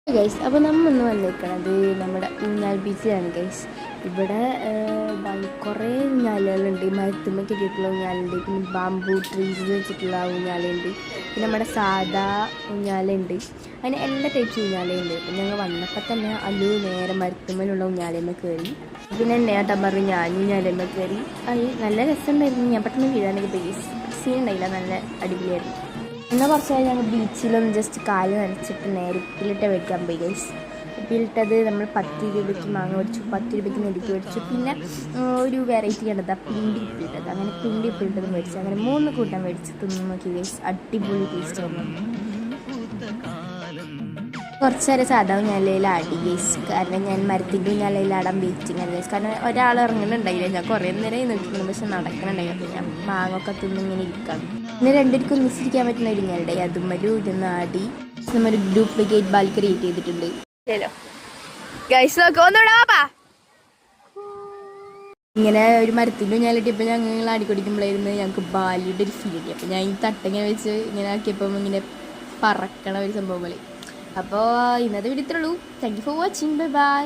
Guys, അപ്പോൾ നമ്മൾ ഇന്ന് വന്നിരിക്കണത് നമ്മുടെ ഊഞ്ഞാൽ ബീച്ചിലാണ് ഗൈസ്. ഇവിടെ കുറേ ഊഞ്ഞാലുകളുണ്ട്. മരത്തുമ്മ കെട്ടിയിട്ടുള്ള ഊഞ്ഞാലുണ്ട്, പിന്നെ ബാംബൂ ട്രീസ് വെച്ചിട്ടുള്ള ഊഞ്ഞാലുണ്ട്, പിന്നെ നമ്മുടെ സാധാ ഊഞ്ഞാലുണ്ട്. അങ്ങനെ എല്ലാ ടൈപ്സ് ഊഞ്ഞാലുണ്ട്. അപ്പം ഞങ്ങൾ വന്നപ്പോൾ തന്നെ അല്ലു നേരെ മരത്തുമ്മലുള്ള ഊഞ്ഞാലമ്മ കയറി. പിന്നെ എണ്ണയാട്ടം പറഞ്ഞു ഞാൻ ഊഞ്ഞാലമ്മ കയറി. അത് നല്ല രസമുണ്ടായിരുന്നു. ഞാൻ പെട്ടെന്ന് വീഴാനൊക്കെ ബേസ് സീൻ ഉണ്ടായില്ല, നല്ല അടിപൊളിയായിരുന്നു. എന്നാൽ കുറച്ചായി ഞങ്ങൾ ബീച്ചിലൊന്ന് ജസ്റ്റ് കാല് നനച്ചിട്ട് നേരെ ഉപ്പിലിട്ട് മേടിക്കാൻ പോയി ഗൈസ്. ഉപ്പിലിട്ടത് നമ്മൾ 10 രൂപയ്ക്ക് മാങ്ങ മേടിച്ചു, 10 രൂപയ്ക്ക് നെല്ലിക്ക മേടിച്ചു, പിന്നെ ഒരു വെറൈറ്റി കണ്ടത് പിണ്ടി ഉപ്പിലിട്ടത്. അങ്ങനെ പിണ്ടി ഉപ്പിലിട്ടത് മേടിച്ചു. അങ്ങനെ 3 കൂട്ടം മേടിച്ച് തിന്നു നോക്കി ഗൈസ്. അടിപൊളി ടേസ്റ്റ് ആയിരുന്നു. കുറച്ച് നേരം സാധാ ഊഞ്ഞാലയിൽ ആടി ഗൈസ്. കാരണം ഞാൻ മരത്തിൻ്റെ ഊഞ്ഞാലയിൽ ആടാൻ വെയിറ്റിംഗ് ആണ് ഗൈസ്. കാരണം ഒരാൾ ഇറങ്ങുന്നുണ്ടായില്ല. ഞാൻ കുറേ നേരമായി നോക്കിയിരുന്നു, പക്ഷെ നടക്കണുണ്ടായില്ല. അപ്പോൾ ഞാൻ മാങ്ങൊക്കെ തിന്നിങ്ങനെ ഇരിക്കണം. പിന്നെ രണ്ടുപേർക്കും ഒന്നിച്ചിരിക്കാൻ പറ്റുന്ന ഒരു ഊഞ്ഞാലുണ്ടായി. അതും ഒരു ഇതൊന്ന് ആടി. നമ്മൊരു ഡ്യൂപ്ലിക്കേറ്റ് ബാൽ ക്രിയേറ്റ് ചെയ്തിട്ടുണ്ട്. ഇങ്ങനെ ഒരു മരത്തിൻ്റെ ഊഞ്ഞാലിട്ടിപ്പോൾ ഞങ്ങൾ ആടിക്കൊടിക്കുമ്പോഴായിരുന്നു ഞങ്ങൾക്ക് ബാലിയുടെ ഒരു ഫീൽ കിട്ടി. അപ്പോൾ ഞാൻ ഈ തട്ടങ്ങനെ വെച്ച് ഇങ്ങനെ ആക്കിയപ്പോൾ ഇങ്ങനെ പറക്കണ ഒരു സംഭവം പോലെ. അപ്പോൾ ഇന്നത്തെ വീഡിയോ ഇത്രേ ഉള്ളൂ. Thank you for watching. Bye bye.